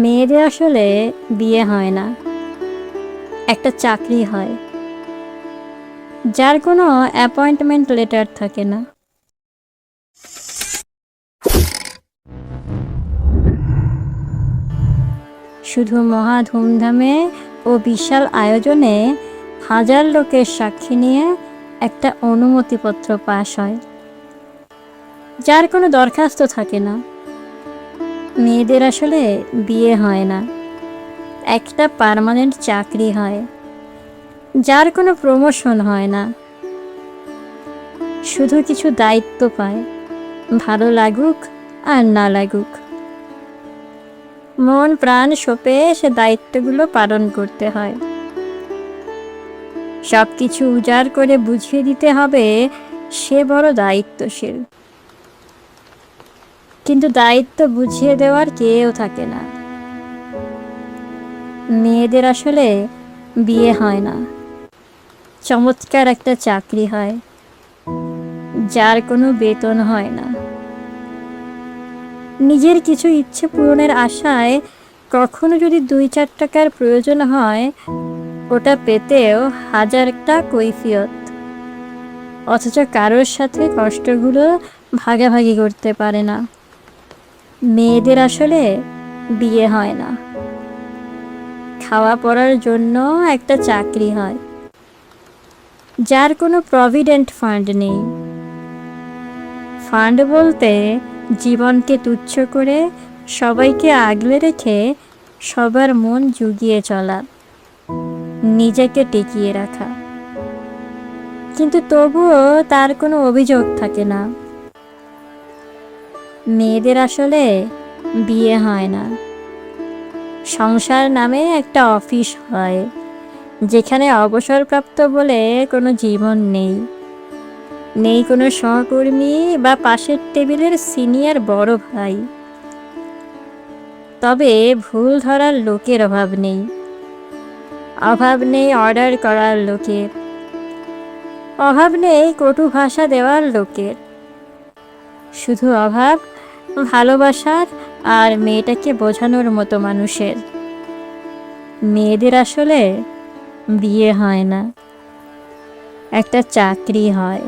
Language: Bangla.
মেয়েদের আসলে বিয়ে হয় না, একটা চাকরি হয় যার কোনো অ্যাপয়েন্টমেন্ট লেটার থাকে না। শুধু মহা ধুমধামে ও বিশাল আয়োজনে হাজার লোকের সাক্ষী নিয়ে একটা অনুমতিপত্র পাস হয়, যার কোনো দরখাস্ত থাকে না। মেয়েদের আসলে বিয়ে হয় না, একটা পার্মানেন্ট চাকরি হয় যার কোনো প্রমোশন হয় না। শুধু কিছু দায়িত্ব পায়, ভালো লাগুক আর না লাগুক। মন প্রাণ সঁপে সে দায়িত্বগুলো পালন করতে হয়। সব কিছু উজাড় করে বুঝিয়ে দিতে হবে সে বড় দায়িত্বশীল, কিন্তু দায়িত্ব বুঝিয়ে দেওয়ার কেউ থাকে না। মেয়েদের আসলে বিয়ে হয় না, চমৎকার একটা চাকরি হয় যার কোনো বেতন হয় না। নিজের কিছু ইচ্ছে পূরণের আশায় কখনো যদি 2-4 টাকার প্রয়োজন হয়, ওটা পেতেও হাজারটা কৈফিয়ত, অথচ কারোর সাথে কষ্টগুলো ভাগাভাগি করতে পারে না। মেয়েদের আসলে বিয়ে হয় না, খাওয়া পড়ার জন্য একটা চাকরি হয় যার কোনো প্রভিডেন্ট ফান্ড নেই। ফান্ড বলতে জীবনকে তুচ্ছ করে সবাইকে আগলে রেখে সবার মন জুগিয়ে চলা, নিজেকে টিকিয়ে রাখা। কিন্তু তবুও তার কোনো অভিযোগ থাকে না। মেয়েদের আসলে বিয়ে হয় না, সংসার নামে একটা অফিস হয় যেখানে অবসরপ্রাপ্ত বলে কোনো জীবন নেই। নেই কোনো সহকর্মী বা পাশের টেবিলের সিনিয়র বড় ভাই। তবে ভুল ধরার লোকের অভাব নেই, অভাব নেই অর্ডার করার লোকের, অভাব নেই কটু ভাষা দেওয়ার লোকের। শুধু অভাব ভালোবাসার আর মেয়েটাকে বোঝানোর মতো মানুষের। মেয়েদের আসলে বিয়ে হয় না, একটা চাকরি হয়।